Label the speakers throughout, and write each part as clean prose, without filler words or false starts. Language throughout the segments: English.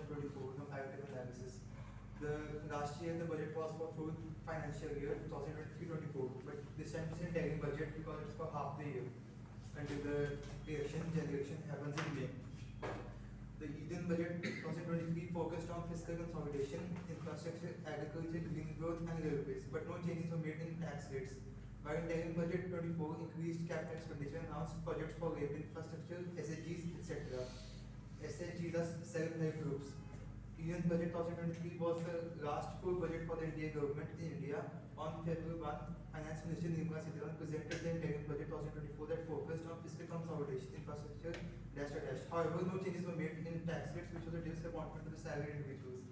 Speaker 1: 2024, no item analysis. The last year the budget was for full financial year 2023-24, but this time it's an interim budget because it's for half the year until the general election happens in May. The Indian budget 2023 focused on fiscal consolidation, infrastructure, agriculture, green growth, and railways, but no changes were made in tax rates. While interim budget 24 increased capital expenditure and announced projects for rail infrastructure, SHGs, etc. SHGs are self-help groups. Union budget 2023 was the last full budget for the Indian government in India. On February 1, Finance Minister Nirmala Sitharaman presented the interim budget 2024 that focused on fiscal consolidation, infrastructure, dash. However, no changes were made in tax rates, which was a disappointment to the salaried individuals.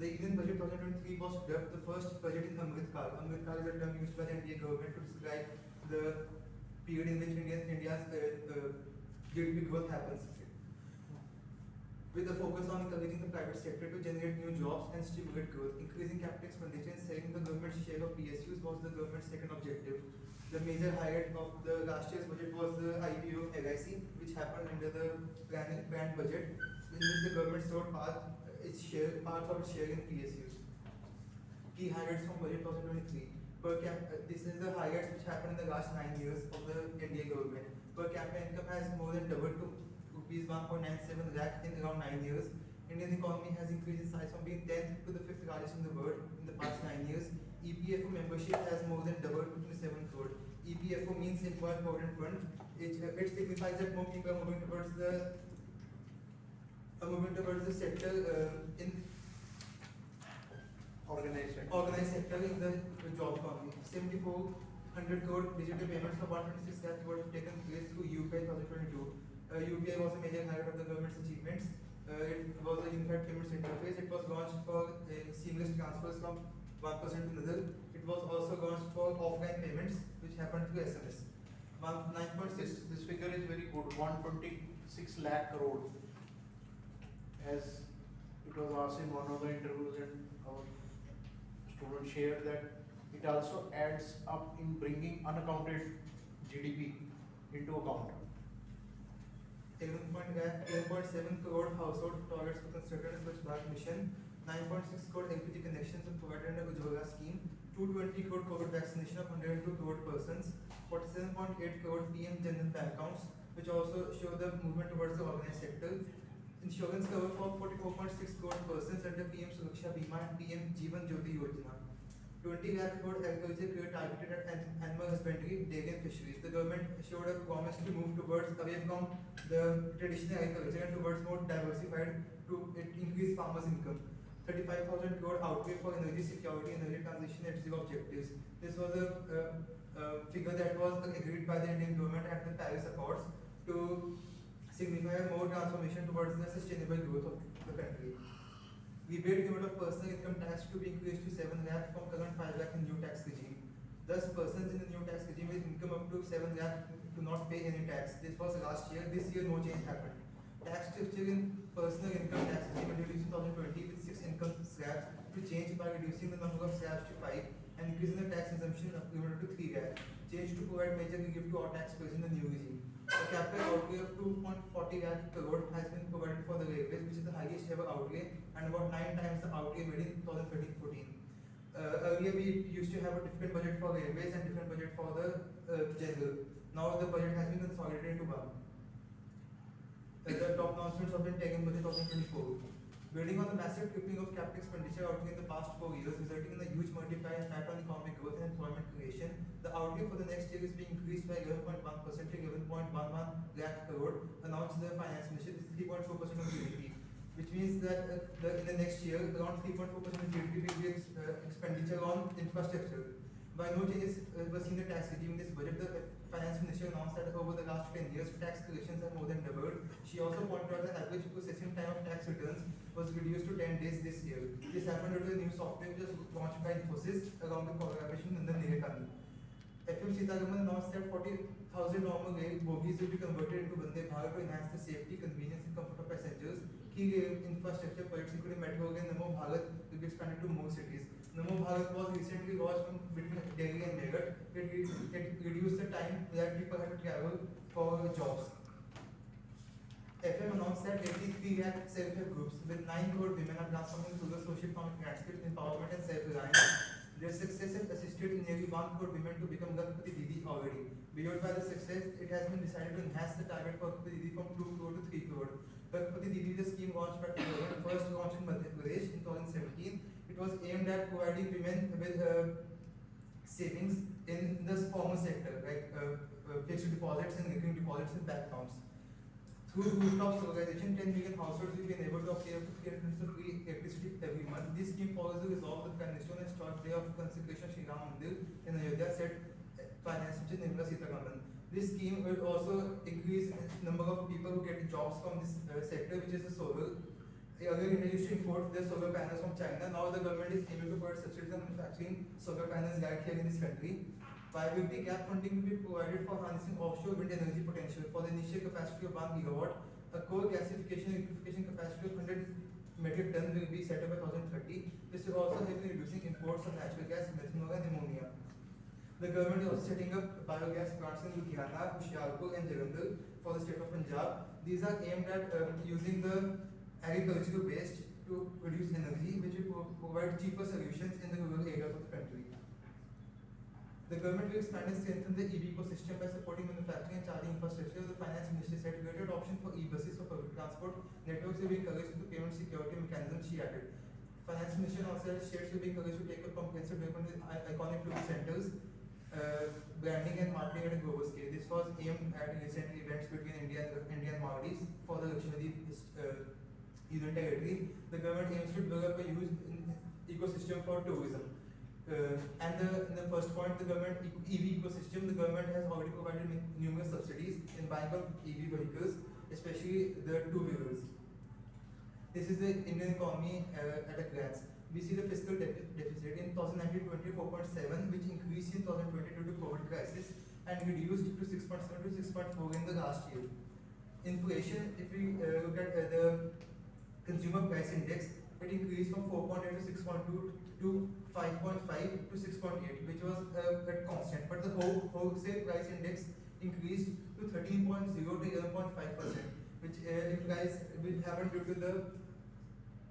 Speaker 1: The Indian budget 2023 was dubbed the first budget in Amrit Kal. Amrit Kal is a term used by the Indian government to describe the period in which India's GDP growth happens, with a focus on encouraging the private sector to generate new jobs and stimulate growth. Increasing capital expenditure and selling the government's share of PSUs was the government's second objective. The major highlight of the last year's budget was the IPO of LIC, which happened under the planned budget, in which the government sold part of its share in PSUs. Key highlights from budget 2023. This is the highlights which happened in the last 9 years of the Indian government. Per capita income has more than doubled to rupees 1.97 lakh in around 9 years. Indian economy has increased in size from being 10th to the 5th largest in the world in the past 9 years. EPFO membership has more than doubled to 27 crore. EPFO means Employee Provident Fund. It signifies that more people are moving towards the sector in organized sector in the job economy. 7,400 crore digital payments of 126 lakh crore have taken place through UPI 2022. UPI was a major highlight of the government's achievements. It was a unified payments interface. It was launched for seamless transfers from one person to another. It was also launched for offline payments, which happened through SMS. 9.6.
Speaker 2: This figure is very good. 126 lakh crore. As it was asked in one of the interviews, and our student shared that it also adds up in bringing unaccounted GDP into account.
Speaker 1: 11.7 crore household toilets were constructed in Swachh Bharat mission. 9.6 crore LPG connections were provided under Ujjwala scheme. 220 crore COVID vaccination of 102 crore persons. 47.8 crore PM Jan Dhan accounts, which also show the movement towards the organized sector. Insurance cover for 44.6 crore persons under PM Suraksha Bima and PM Jeevan Jyoti Yojana. 20 lakh crore agriculture credit targeted at animal husbandry, dairy and fisheries. The government showed a promise to move away from the traditional agriculture and towards more diversified to increase farmers' income. 35,000 crore outlay for energy security and energy transition net zero objectives. This was a figure that was agreed by the Indian government at the Paris Accords to signify more transformation towards the sustainable growth of the country. Rebate limit of personal income tax to be increased to 7 lakh from current 5 lakh in new tax regime. Thus, persons in the new tax regime with income up to 7 lakh do not pay any tax. This was last year. This year, no change happened. Tax structure in personal income tax regime introduced in 2020 with 6 income slabs to change by reducing the number of slabs to 5 and increasing the tax exemption limited to 3 lakh. Change to provide major relief to all taxpayers in the new regime. A capital outlay of 2.40 lakh crore has been provided for the railways, which is the highest ever outlay and about 9 times the outlay made in 2013-14. Earlier we used to have a different budget for railways and different budget for the general. Now the budget has been consolidated into one. The top announcements have been taken by 2024. Building on the massive tripling of capital expenditure outlay in the past 4 years, resulting in a huge multiplier impact on economic growth and employment creation, the outlay for the next year is being increased by 11.1% to 11.11 lakh crore, announced the finance minister. This is 3.4% of GDP, which means that in the next year, around 3.4% of GDP will be expenditure on infrastructure. By no changes were seen in the tax regime in this budget, the finance minister announced that over the last 10 years, tax collections have more than doubled. She also pointed out the average processing time of tax returns was reduced to 10 days this year. This happened due to the new software which was launched by Infosys along with collaboration in the Nilekani. FM Sitaraman announced that 40,000 normal rail bogies will be converted into Vande Bharat to enhance the safety, convenience and comfort of passengers. Key rail infrastructure projects including Metro and Namo Bharat will be expanded to more cities. Namo Bharat was recently launched from between Delhi and Meerut. It reduced the time that people had to travel for jobs. FM announced that 83 lakh self-help groups with 9 crore women are transforming through the socio-economic landscape, empowerment and self-reliance. Their success has assisted nearly 1 crore women to become Lakshpati Didi already. Beyond by the success, it has been decided to enhance the target for Lakshpati Didi from 2 crore to 3 crore. Lakshpati Didi is a scheme launched by the government, first launched in Madhya Pradesh in 2017. It was aimed at providing women with savings in the formal sector, like fixed deposits and recurring deposits in bank accounts. Through rooftop solarization, 10 million households will be enabled to obtain up to 300 units of free electricity every month. This scheme follows the resolve of the Prime Minister on the historic day of consecration of Sri Ram Mandir in Ayodhya, said Finance Minister Nirmala Sitharaman. This scheme will also increase the number of people who get jobs from this sector, which is the solar. Earlier, India used to import their solar panels from China. Now the government is aiming to provide subsidies on manufacturing solar panels right here in this country. Viability gap funding will be provided for harnessing offshore wind energy potential for the initial capacity of 1 gigawatt. A coal gasification and liquefaction capacity of 100 metric tons will be set up by 2030. This will also help in reducing imports of natural gas, methanol, and ammonia. The government is also setting up biogas plants in Ludhiana, Hoshiarpur, and Jalandhar for the state of Punjab. These are aimed at using the agricultural waste to produce energy, which will provide cheaper solutions in the rural areas of the country. The government will expand and strengthen the EV ecosystem by supporting manufacturing and charging infrastructure. The finance ministry said greater adoption for e-buses for public transport networks will be encouraged through payment security mechanism, she added. Finance ministry also said states will be encouraged to take up comprehensive development in iconic tourist centers, branding and marketing at a global scale. This was aimed at recent events between India and Maldives for the Lakshadweep Union Territory. The government aims to develop a huge ecosystem for tourism. And in the first point, the government EV ecosystem, the government has already provided numerous subsidies in buying of EV vehicles, especially the two-wheelers. This is the Indian economy at a glance. We see the fiscal deficit in 2019-20 4.7, which increased in 2020 due to COVID crisis and reduced to 6.7 to 6.4 in the last year. Inflation, if we look at the consumer price index, it increased from 4.8 to 6.2 to 5.5 to 6.8, which was at constant. But the wholesale price index increased to 13.0 to 11.5%, which will happen due to the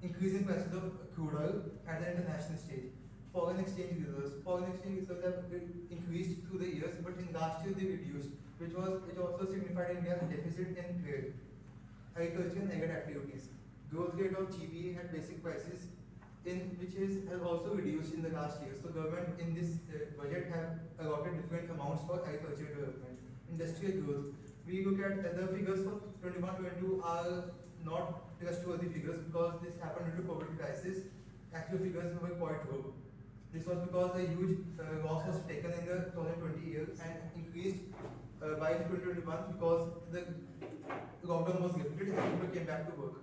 Speaker 1: increasing prices of crude oil at the international stage. Foreign exchange reserves have increased through the years, but in last year they reduced, which also signified India's deficit in trade. Agriculture and agri activities. Growth rate of GPA at basic prices has also reduced in the last year. So government in this budget have allotted different amounts for agriculture development. Industrial growth. We look at the figures for 21-22 are not trustworthy figures because this happened due to COVID crisis. Actual figures were quite low. This was because a huge loss was taken in the 2020 year and increased by 2021 because the lockdown was lifted and people came back to work.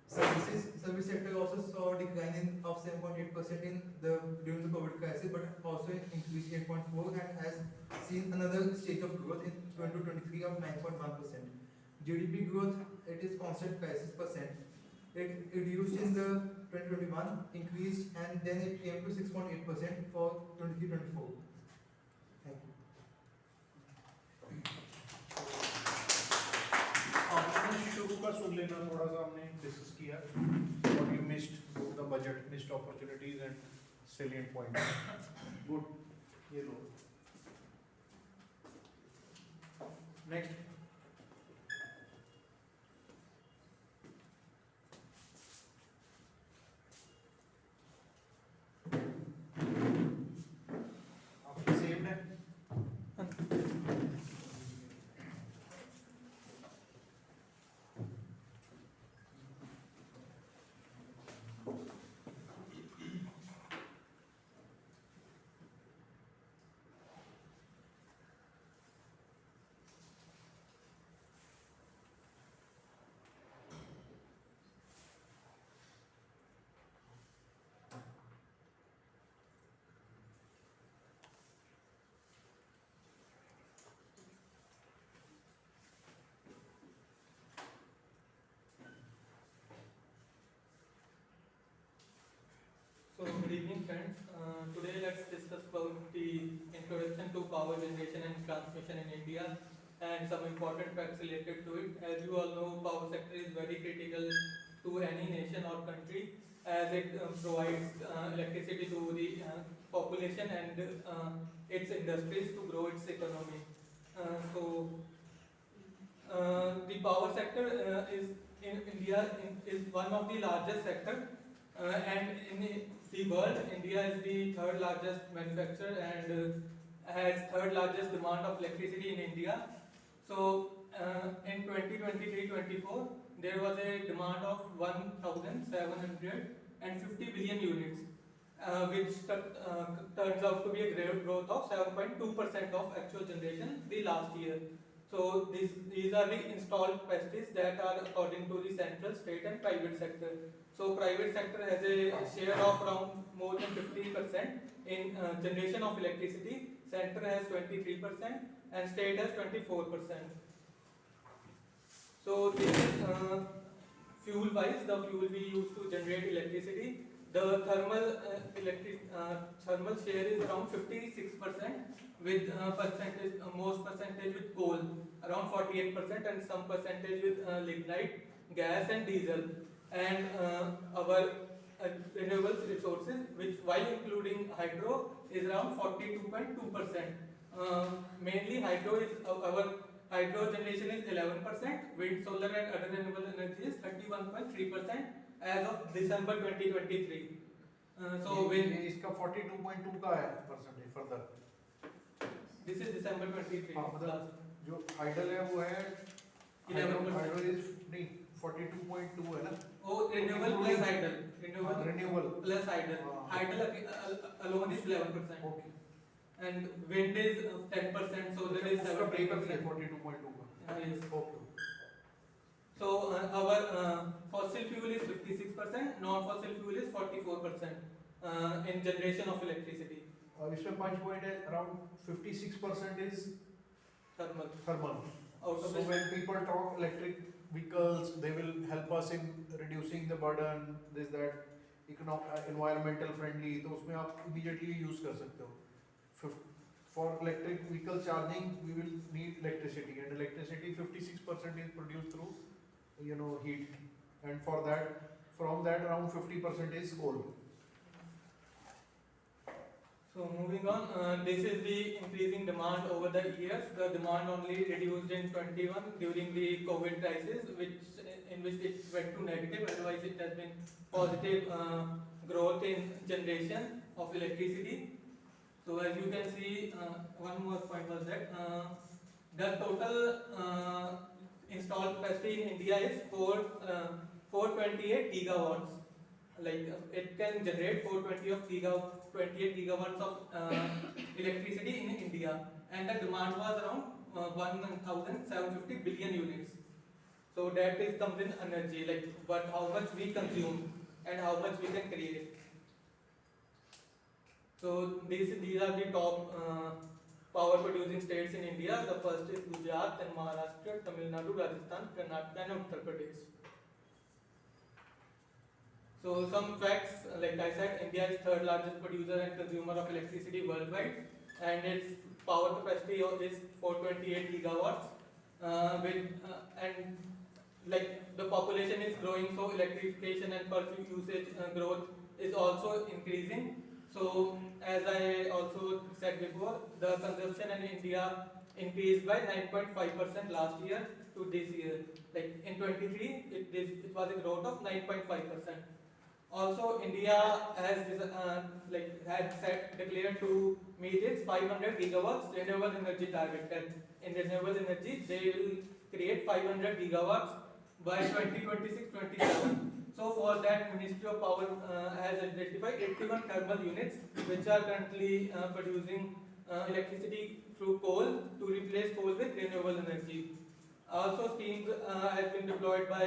Speaker 1: Service sector also saw a decline of 7.8% during the COVID crisis, but also increased 8.4% and has seen another stage of growth in 2023 of 9.1%. GDP growth, it is constant crisis percent. It reduced in the 2021, increased, and then it came to 6.8% for 23-24. Thank you.
Speaker 2: हमने शुरू का सुन लेना थोड़ा सा हमने discuss किया what you missed the budget, missed opportunities and salient points. Good. ये लो. Next. आपकी saved है?
Speaker 3: So good evening friends. Today let's discuss about the introduction to power generation and transmission in India and some important facts related to it. As you all know, power sector is very critical to any nation or country as it provides electricity to the population and its industries to grow its economy. The power sector is in India is one of the largest sector, and in the world, India is the third largest manufacturer and has third largest demand of electricity in India. So in 2023-24, there was a demand of 1,750 billion units, which turns out to be a growth of 7.2% of actual generation the last year. So these are the installed capacities that are according to the central, state and private sector. So private sector has a share of around more than 50% in generation of electricity. Center has 23% and state has 24%. So this is fuel wise, the fuel we use to generate electricity. The thermal share is around 56% with most percentage with coal, around 48% and some percentage with lignite, gas and diesel. And our renewable resources, which while including hydro, is around 42.2%. Mainly hydro is our hydro generation is 11%, wind, solar and other renewable energy is 31.3% as of December 2023. So when
Speaker 2: इसका 42.2 का है percentage further.
Speaker 3: this is December 23
Speaker 2: हाँ, मतलब
Speaker 3: last.
Speaker 2: जो idol है वो है
Speaker 3: 11%.
Speaker 2: Hydro is नहीं 42.2 है ना.
Speaker 3: Oh, renewable plus idle. Renewable
Speaker 2: renewable
Speaker 3: plus idle.
Speaker 2: हाँ.
Speaker 3: Idle alone is 11%.
Speaker 2: Okay.
Speaker 3: And wind is 10%, solar is
Speaker 2: उसका ब्रेकअप है
Speaker 3: 7%.
Speaker 2: 42.2 का.
Speaker 3: Yes.
Speaker 2: Okay.
Speaker 3: So our fossil fuel is 56%, non-fossil fuel is 44% in generation of electricity.
Speaker 2: और इसमें 5 point है around 56% is
Speaker 3: Thermal.
Speaker 2: thermal.
Speaker 3: Out of
Speaker 2: So
Speaker 3: this,
Speaker 2: when people talk electric vehicles, they will help us in reducing the burden, this that, environmental friendly, तो उसमें आप immediately use कर सकते हो. For electric vehicle charging, we will need electricity, and electricity 56% is produced through, heat, and for that, from that around 50% is coal.
Speaker 3: so moving on, this is the increasing demand over the years. The demand only reduced in 21 during the COVID crisis, in which it went to negative. Otherwise, it has been positive growth in generation of electricity. So as you can see, one more point was that the total installed capacity in India is 428 gigawatts. Like it can generate 428 gigawatts of electricity in India, and the demand was around 1,750 billion units. So that is comes in energy, like how much we consume and how much we can create. So these are the top power producing states in India. The first is Gujarat, then Maharashtra, Tamil Nadu, Rajasthan, Karnataka and Uttar Pradesh. So some facts, like I said, India is third largest producer and consumer of electricity worldwide, and its power capacity is 428 gigawatts. And like the population is growing, so electrification and per usage growth is also increasing. So as I also said before, the consumption in India increased by 9.5% last year to this year. Like in 23, it was a growth of 9.5%. Also, India has declared to meet its 500 gigawatts renewable energy target. And in renewable energy, they will create 500 gigawatts by 2026-27. So for that, Ministry of Power has identified 81 thermal units which are currently producing electricity through coal to replace coal with renewable energy. Also, schemes have been deployed by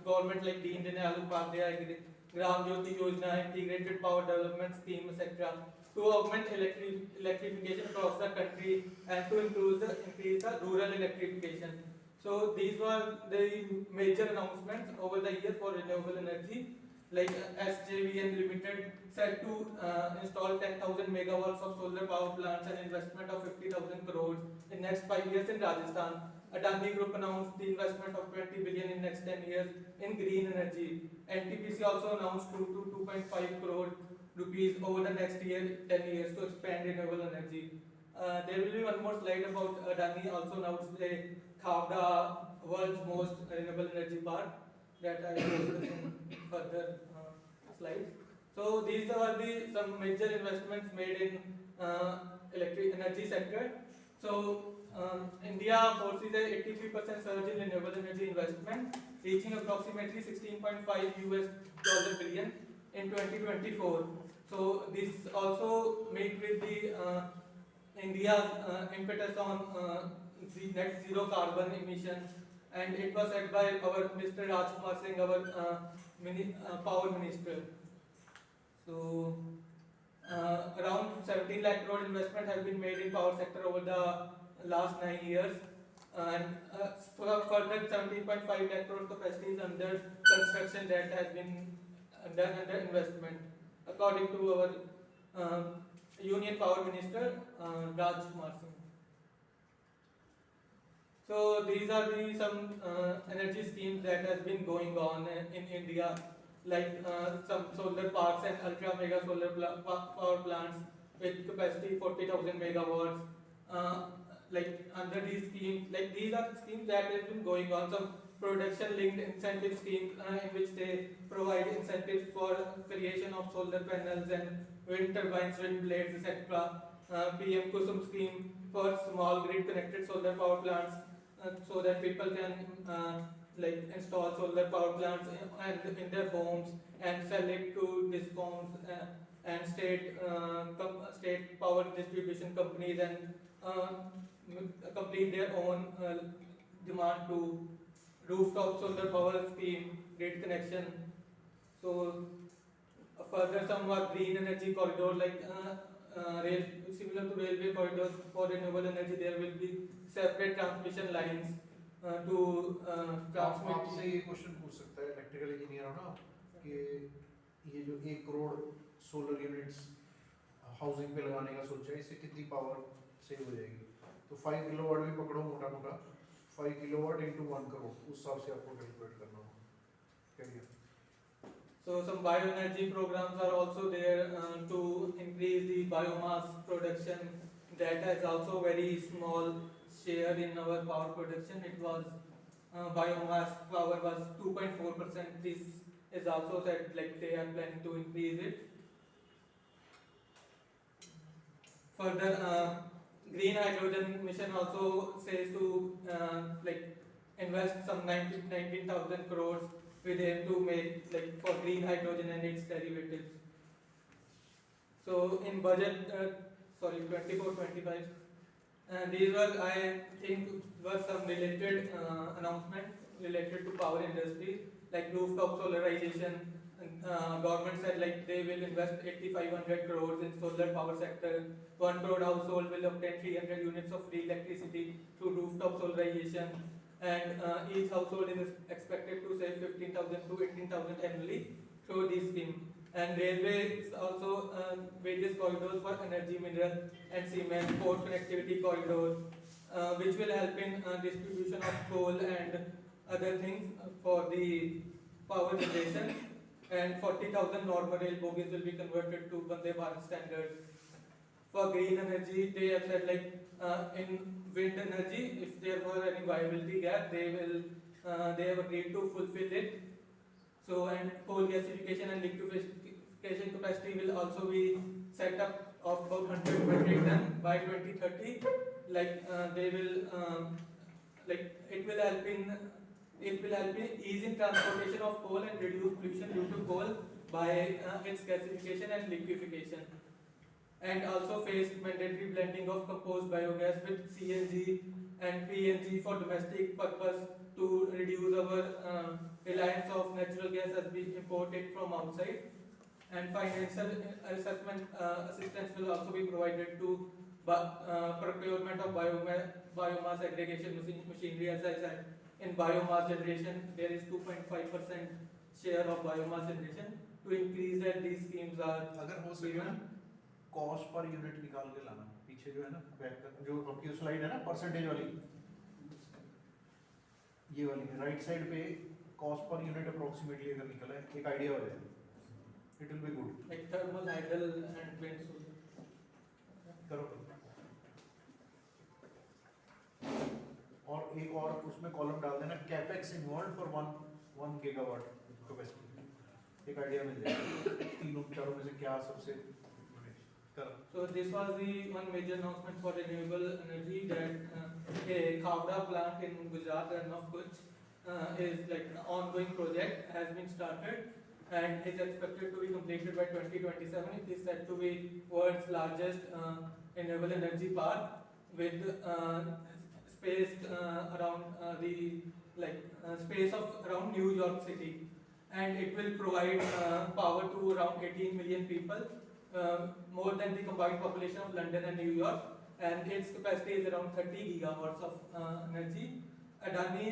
Speaker 3: government like Deen Dayal Upadhyaya, Gram Jyoti Yojana, Integrated Power Development Scheme, etc., to augment electrification across the country and to increase the rural electrification. So these were the major announcements over the year for renewable energy. like SJVN Limited set to install 10,000 megawatts of solar power plants and investment of 50,000 crores in next 5 years in Rajasthan. Adani Group announced the investment of 20 billion in next 10 years in green energy. NTPC also announced 2 to 2.5 crore rupees over the next 10 years to expand renewable energy. There will be one more slide about Adani also announced they Khavda, world's most renewable energy park, that I will discuss in further slides. So these are the some major investments made in electric energy sector. So India foresees a 83% surge in renewable energy investment, reaching approximately 16.5 US billion in 2024. So this also made with the India's impetus on net zero carbon emissions, and it was led by our Mr. Rajkumar Singh, our power minister. So around 17 lakh crore investment has been made in power sector over the last 9 years, and further 17.5 lakh crore capacity is under construction that has been done under investment, according to our Union Power Minister Raj Kumar Singh. So these are the some energy schemes that has been going on in India, like some solar parks and ultra mega solar power plants with capacity 40,000 megawatts. Like under these schemes, like these are schemes that have been going on. Some production linked incentive schemes in which they provide incentives for creation of solar panels and wind turbines, wind blades, etc. PM Kusum scheme for small grid connected solar power plants, so that people can like install solar power plants in their homes and sell it to discoms and state power distribution companies, and complete their own demand to rooftop solar power scheme, grid connection. So further some are green energy corridor, like similar to railway corridors for renewable energy. There will be separate transmission lines to transmit.
Speaker 2: आपसे ये question पूछ सकता है electrical engineer हो ना कि ये जो 1 करोड़ सोलर यूनिट्स हाउसिंग पे लगाने का सोचा है, इससे कितनी पावर सेव हो जाएगी? तो 5 किलोवाट भी पकड़ो मोटा मोटा, 5 किलोवाट इंटू 1 करोड़, उस हिसाब से आपको कैलकुलेट करना होगा। करिए।
Speaker 3: So some bioenergy programs are also there to increase the biomass production. That has also very small share in our power production. It was biomass power was 2.4%. This is also said like they are planning to increase it. Further, green hydrogen mission also says to like invest some 19,000 crores with aim to make like for green hydrogen and its derivatives. So in budget, 24-25, these were, I think, were some related announcements related to power industry, like rooftop solarization. Government said like they will invest 8,500 crores in solar power sector. 1 crore household will obtain 300 units of free electricity through rooftop solarization, and each household is expected to save 15,000 to 18,000 annually through this scheme. And railways also various corridors for energy, mineral and cement, port connectivity corridors, which will help in distribution of coal and other things for the power generation. And 40,000 normal rail bogies will be converted to Vande Bharat standards. For green energy, they have said like in wind energy, if there were any viability gap, they have agreed to fulfill it. So, and coal gasification and liquefaction capacity will also be set up of about 100 metric ton by 2030. Like they will like it will help in easing transportation of coal and reduce pollution due to coal by its gasification and liquefaction. And also face mandatory blending of composed biogas with CNG and PNG for domestic purpose to reduce our reliance of natural gas as we import it from outside. And financial assistance will also be provided to procurement of biomass aggregation machinery. As I said, in biomass generation there is 2.5% share of biomass generation to increase that these schemes are
Speaker 2: अगर हो सके ना cost per unit निकाल के लाना, पीछे जो है ना बैक जो आपकी स्लाइड है ना परसेंटेज वाली, ये वाली राइट साइड पे कॉस्ट पर यूनिट अप्रोक्सीमेटली अगर निकला है एक आइडिया हो जाए, it will be good.
Speaker 3: like thermal, hydel and wind solar.
Speaker 2: करो और एक और उसमें कॉलम डाल देना capex involve for 1 gigawatt capacity, एक आइडिया मिल जाएगा तीनों चारों में से क्या सबसे करो।
Speaker 3: So this was the one major announcement for renewable energy that a Khavda plant in Gujarat, Run of Kutch, is like an ongoing project, has been started and is expected to be completed by 2027. It is said to be world's largest renewable energy park with space around the space of around New York City, and it will provide power to around 18 million people, more than the combined population of London and New York, and its capacity is around 30 gigawatts of energy. Adani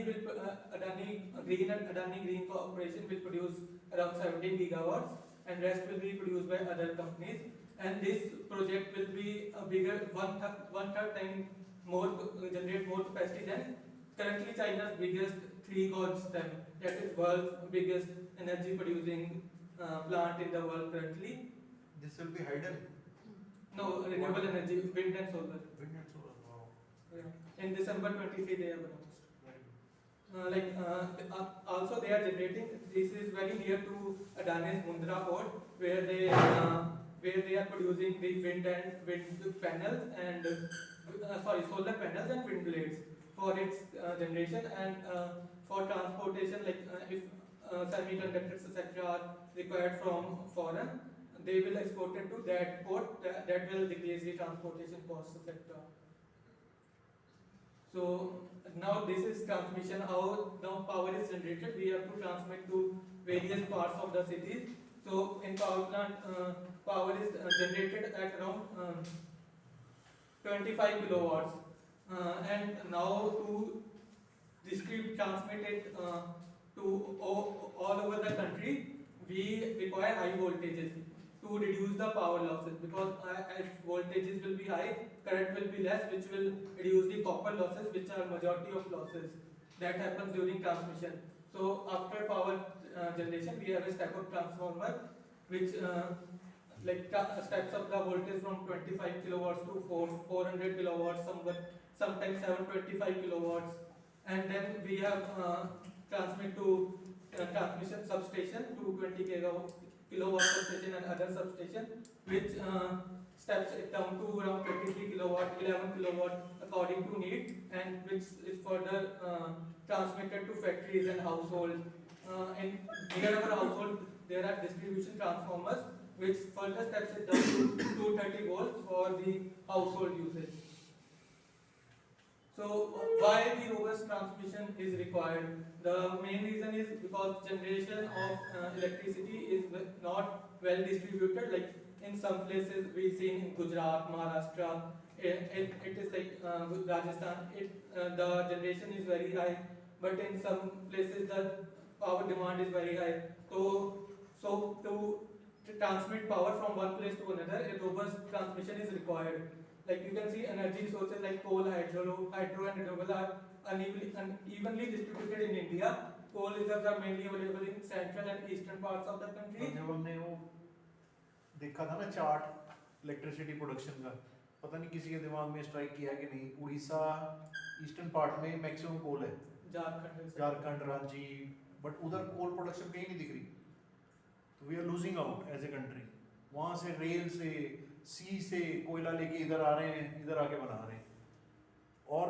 Speaker 3: Green and Adani Green Corporation will produce around 17 gigawatts, and rest will be produced by other companies. And this project will be a bigger one third time more generate more capacity than currently China's biggest 3 gauge stem, that is world's biggest energy producing plant in the world currently.
Speaker 2: This will be hydel,
Speaker 3: No, renewable energy, wind and solar.
Speaker 2: wind and solar. Wow,
Speaker 3: Yeah. In December 23 they have announced.
Speaker 2: very good.
Speaker 3: Also they are generating, this is very near to Adani's Mundra port, where they are producing the wind panels and solar panels and wind blades for its generation, and for transportation, if semiconductors etc. are required from foreign, they will export it to that port, that will decrease the transportation costs etc. So now this is transmission, how now power is generated. We have to transmit to various parts of the cities. So in power plant, power is generated at around 25 kilowatts, and now to transmit it to all over the country, we require high voltages to reduce the power losses, because as voltages will be high, current will be less, which will reduce the copper losses, which are majority of losses that happens during transmission. So after power generation, we have a step-up transformer, which steps up the voltage from 25 kilowatts to 400 kilowatts, sometimes 725 kilowatts, and then we have transmission substation, 220 kilowatt substation and other substation, which steps it down to around 23 kilowatt, 11 kilowatt according to need, and which is further transmitted to factories and households. In near our household, there are distribution transformers, which further steps it down to 230 volts for the household usage. So why the robust transmission is required? The main reason is because generation of electricity is not well distributed. Like in some places we see in Gujarat, Maharashtra, it is like Rajasthan, the generation is very high, but in some places the power demand is very high. So to transmit power from one place to another, a robust transmission is required. Like you can see, energy resources like coal, hydro and renewable are unevenly distributed in India. Coal reserves are mainly available in central and eastern parts of the country.
Speaker 2: जब हमने वो देखा था ना chart electricity production का, पता नहीं किसी के दिमाग में स्ट्राइक किया कि नहीं, उड़ीसा ईस्टर्न पार्ट में मैक्सिमम कोल है, झारखंड, रांची, बट उधर कोल प्रोडक्शन कहीं नहीं दिख रही। तो we are losing out as a country. वहाँ से रेल से सी से कोयला लेके इधर आ रहे हैं, इधर आके बना रहे हैं, और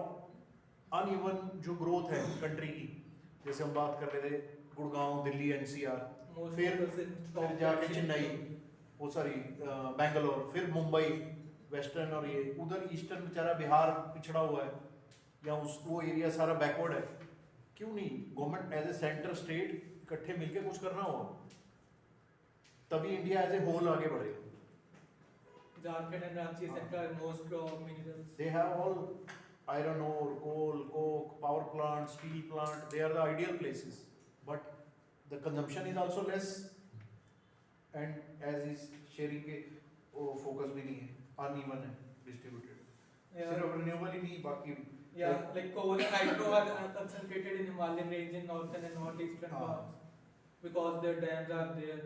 Speaker 2: अनइवन जो ग्रोथ है कंट्री की, जैसे हम बात कर रहे थे गुड़गांव, दिल्ली, एनसीआर, फिर जाके चेन्नई, वो सॉरी बेंगलोर, फिर मुंबई वेस्टर्न, और ये उधर ईस्टर्न बेचारा बिहार पिछड़ा हुआ है, या उस वो एरिया सारा बैकवर्ड है। क्यों नहीं government as a centre state इकट्ठे मिलके कुछ करना होगा, तभी इंडिया एज ए होल आगे बढ़ेगा।
Speaker 3: Jharkhand and Ranchi sector are most of minerals.
Speaker 2: They have all iron ore, coal, coke, power plant, steel plant. They are the ideal places. But the consumption is also less, and as is sharing के वो focus भी नहीं है, uneven है, distributed. सिर्फ renewable ही नहीं, बाकी
Speaker 3: Yeah, like coal and hydro are concentrated in Himalayan range in northern and northeastern parts because their dams are there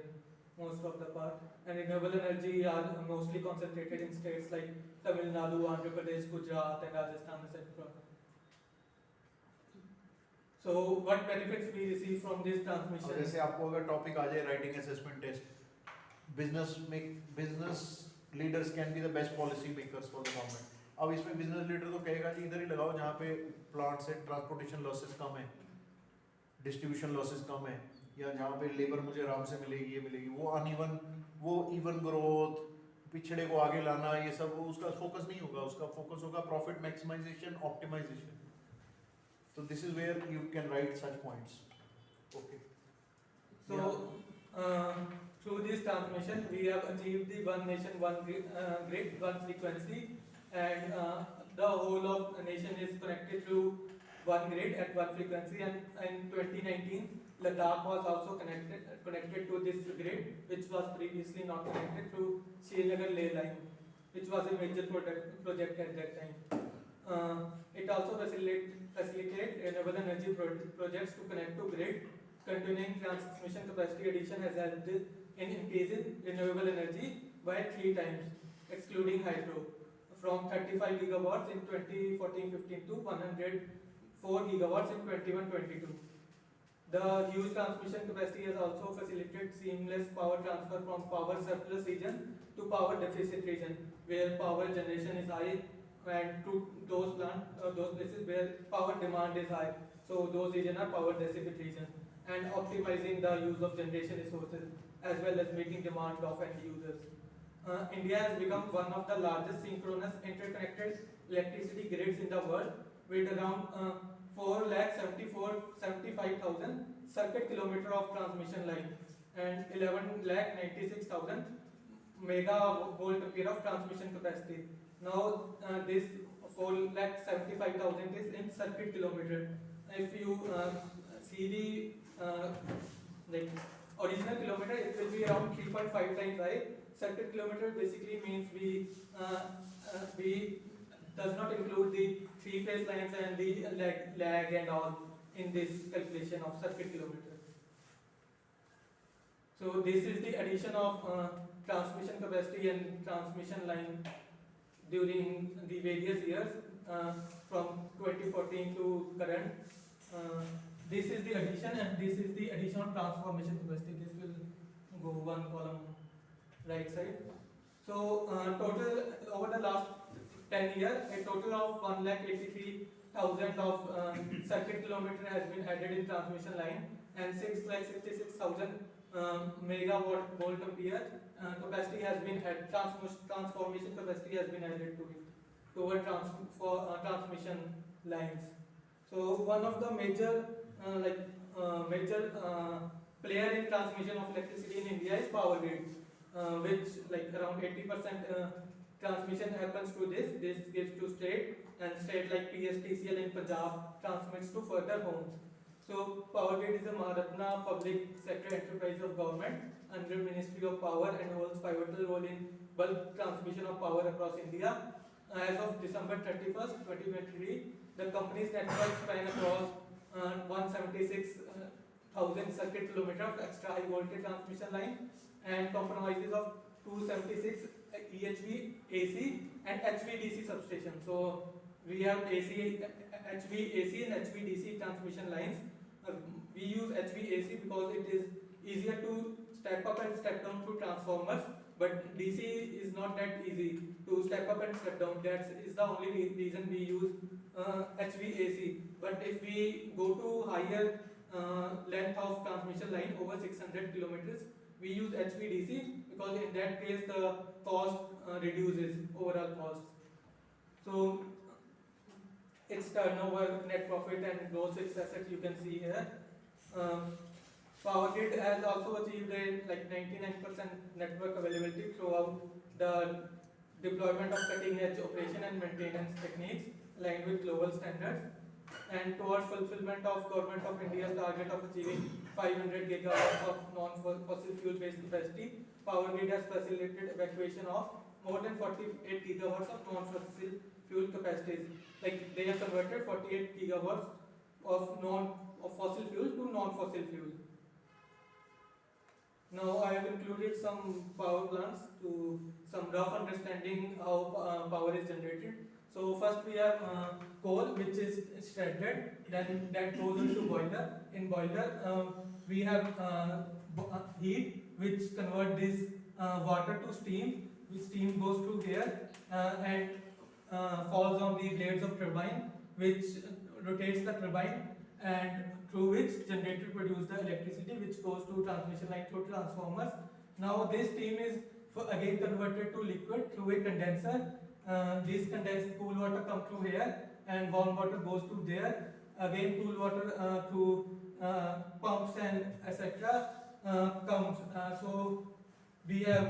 Speaker 3: most of the part. And renewable energy are mostly concentrated in states like Tamil Nadu, Andhra Pradesh, Gujarat, and Rajasthan, etc. So, what benefits we receive from this
Speaker 2: अब
Speaker 3: transmission?
Speaker 2: जैसे आपको अगर topic आ जाए writing assessment test, business leaders can be the best policy makers for the government. अब इसमें business leader तो कहेगा जी इधर ही लगाओ जहाँ पे प्लांट से ट्रांसपोर्टेशन लॉसेस कम है, डिस्ट्रीब्यूशन लॉसेस कम है, या जहाँ पे लेबर मुझे आराम से मिलेगी, ये मिलेगी. वो अनइवन, वो इवन ग्रोथ, पिछड़े को आगे लाना, ये सब उसका फोकस नहीं होगा. उसका फोकस होगा profit maximisation, optimisation. So this is where you can write such points. Okay.
Speaker 3: So, through this transmission, we have achieved the one nation, one grid, one frequency, and the whole of the nation is connected through one grid at one frequency. And in 2019, Ladakh was also connected to this grid, which was previously not connected through Srinagar Leh line, which was a major project at that time. It also facilitate renewable energy projects to connect to grid. Continuing transmission capacity addition has helped in increasing renewable energy by 3 times, excluding hydro, from 35 gigawatts in 2014-15 to 104 gigawatts in 21-22. The huge transmission capacity has also facilitated seamless power transfer from power surplus region to power deficit region, where power generation is high, and to those places where power demand is high. So those regions are power deficit region, and optimizing the use of generation resources as well as meeting demand of end users. India has become one of the largest synchronous interconnected electricity grids in the world, with around 4,75,000 circuit kilometer of transmission line and 11,96,000 megavolt ampere of transmission capacity. Now this 4,75,000 is in circuit kilometer. If you see the like original kilometer, it will be around 3.5 times high. Circuit kilometer basically means we does not include the 3-phase lines and the lag and all in this calculation of circuit kilometer. So this is the addition of transmission capacity and transmission line during the various years from 2014 to current. This is the addition, and this is the additional transformation capacity. This will go one column right side. So total over the last 10 years, a total of 1,83,000 of circuit kilometer has been added in transmission line, and 6,66,000 megawatt ampere capacity has been added. Transformation capacity has been added to it toward transmission lines. So one of the major player in transmission of electricity in India is Power Grid, which like around 80% transmission happens to this. This gives to state, and state like PSTCL in Punjab transmits to further homes. So Power Grid is a Maharatna public sector enterprise of government under Ministry of Power and holds pivotal role in bulk transmission of power across India. As of December 31st, 2023, the company's network span across 176,000 circuit kilometer of extra high voltage transmission line and comprises of 276 EHV AC and HVDC substations. So we have HVAC and HVDC transmission lines. We use HVAC because it is easier to step up and step down to transformers, but DC is not that easy to step up and step down. That is the only reason we use HVAC. But if we go to higher length of transmission line over 600 kilometers, we use HVDC because in that case the cost reduces, overall cost. So its turnover, net profit and gross fixed assets you can see here. Power Grid has also achieved a like 99% network availability throughout the deployment of cutting edge operation and maintenance techniques aligned with global standards. and towards fulfillment of Government of India's target of achieving 500 gigawatts of non-fossil fuel-based capacity, Power Grid has facilitated evacuation of more than 48 gigawatts of non-fossil fuel capacities. Like they have converted 48 gigawatts of fossil fuel to non-fossil fuel. Now I have included some power plants to some rough understanding how power is generated. So first we have coal, which is shredded, then that goes into boiler. In boiler, we have heat, which convert this water to steam. Which steam goes through here and falls on the blades of turbine, which rotates the turbine, and through which generator produce the electricity, which goes to transmission line through transformers. Now this steam is again converted to liquid through a condenser. This condensed cool water comes through here, and warm water goes to there. Again, cool water through pumps and etc. Comes. So we have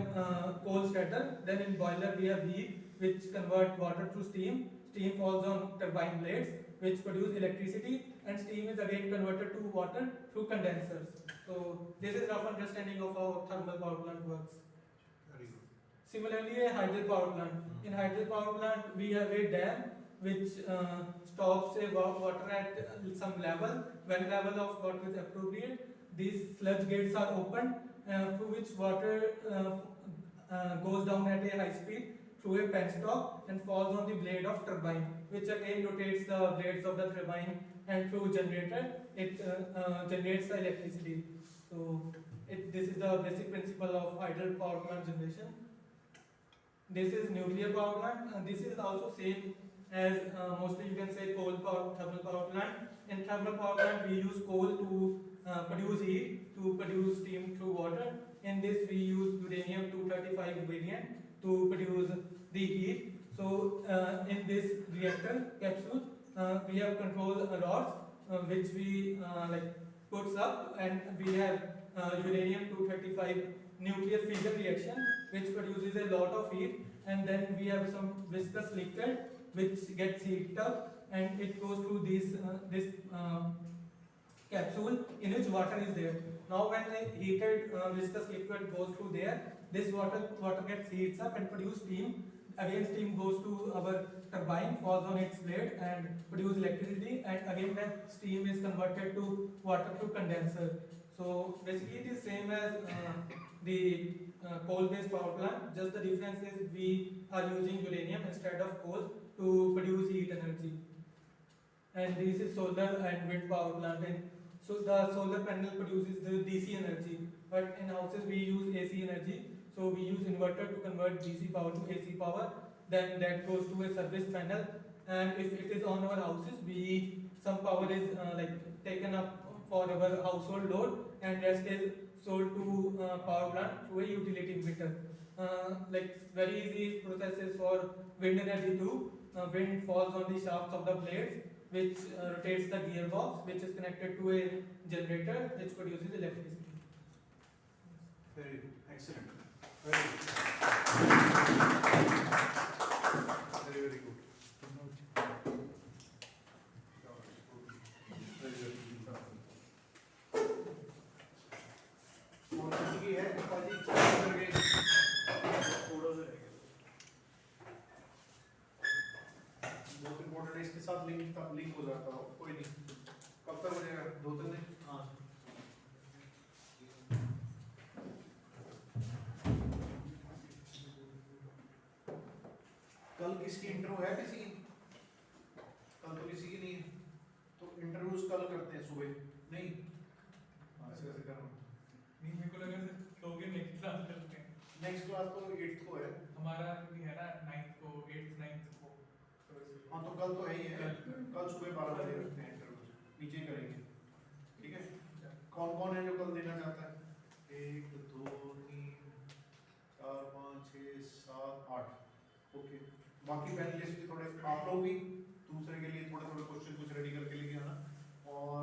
Speaker 3: coal shredder. Then in boiler we have heat, which convert water to steam. Steam falls on turbine blades, which produce electricity, and steam is again converted to water through condensers. So this is rough understanding of how thermal power plant works.
Speaker 2: Very good.
Speaker 3: Similarly, a hydropower plant. In hydropower plant, we have a dam which stops a water at some level. When level of water is appropriate, these sludge gates are opened, through which water goes down at a high speed through a penstock and falls on the blade of turbine, which again rotates the blades of the turbine, and through generator it generates the electricity. So this is the basic principle of hydro power plant generation. This is nuclear power plant, and this is also same as mostly you can say coal power, thermal power plant. In thermal power plant we use coal to produce heat, to produce steam through water. In this we use uranium-235 variant to produce the heat. So in this reactor capsule we have control rods which we puts up, and we have uranium-235 nuclear fission reaction, which produces a lot of heat, and then we have some viscous liquid which gets heated up, and it goes through this capsule in which water is there. Now when the heated viscous liquid goes through there, this water gets heats up and produce steam. Again steam goes to our turbine, falls on its blade and produce electricity, and again that steam is converted to water through condenser. So basically it is same as the coal-based power plant, just the difference is we are using uranium instead of coal to produce heat energy. And this is solar and wind power plant. And so the solar panel produces the DC energy, but in houses we use AC energy. So we use inverter to convert DC power to AC power. Then that goes to a service panel, and if it is on our houses, some power is taken up for our household load, and rest is sold to power plant through a utility meter. Very easy processes for wind energy too. Wind falls on the shafts of the blades, which rotates the gearbox, which is connected to a generator, which produces electricity.
Speaker 2: Very good. Excellent. Very good. Very, very good. Very good. और किसी की है पाजी उधर गए थोड़ा सा रह गया बहुत इम्पोर्टेंट है इसके साथ लिंक हो जाता हो कोई नहीं कब तक बजेगा 2-3 दिन हाँ कल किसकी इंटरव्यू है किसी की कल तो किसी की नहीं है तो इंटरव्यूज कल करते हैं सुबह नहीं ऐसे ऐसे कर
Speaker 3: नहीं, मेरे को लगा लोगे नेक्स्ट क्लास करते हैं।
Speaker 2: नेक्स्ट क्लास तो 8th को है
Speaker 3: हमारा भी है ना 9th को 8th 9th को।
Speaker 2: हाँ तो कल तो है ही है कल सुबह 12 बजे रखते हैं इंटरव्यू नीचे ही करेंगे ठीक है कौन कौन है जो कल देना चाहता है 1 2 3 4 5 6 7 8 ओके बाकी पैनलिस्ट भी थोड़े आप लोग भी दूसरे के लिए थोड़े थोड़े क्वेश्चन कुछ रेडी करके लेके आना और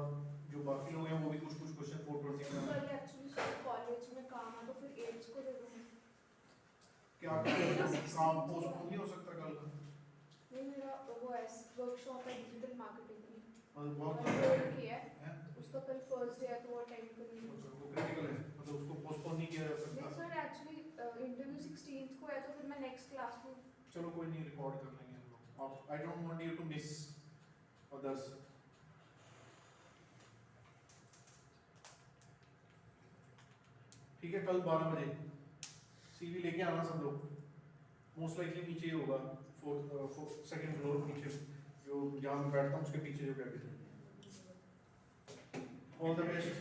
Speaker 2: जो बाकी लोग हैं वो भी कुछ कुछ क्वेश्चन 420 में
Speaker 4: कल एक्चुअली कॉलेज में काम है तो फिर 8 को दे दूंगी
Speaker 2: क्या काम पोस्टपोन नहीं हो सकता कल का
Speaker 4: नहीं मेरा वो वर्कशॉप है डिजिटल मार्केटिंग की
Speaker 2: और बहुत
Speaker 4: और बोर्ड किया है
Speaker 2: है
Speaker 4: उसका कल फर्स्ट डे है तो वो अटेंड करेंगे।
Speaker 2: वो क्रिटिकल है, मतलब उसको पोस्टपोन नहीं किया जा
Speaker 4: नहीं
Speaker 2: सकता।
Speaker 4: सर एक्चुअली इंटरव्यू 16th को है तो फिर मैं नेक्स्ट क्लास में।
Speaker 2: चलो कोई नहीं, रिकॉर्ड कर लेंगे हम लोग। आप I don't want you to miss others. ठीक है, कल 12 बजे सीवी लेके आना सब लोग। मोस्ट लाइकली नीचे ही होगा, सेकंड फ्लोर नीचे, जो जहाँ मैं बैठता हूँ उसके पीछे जो कैबिन है। All the best.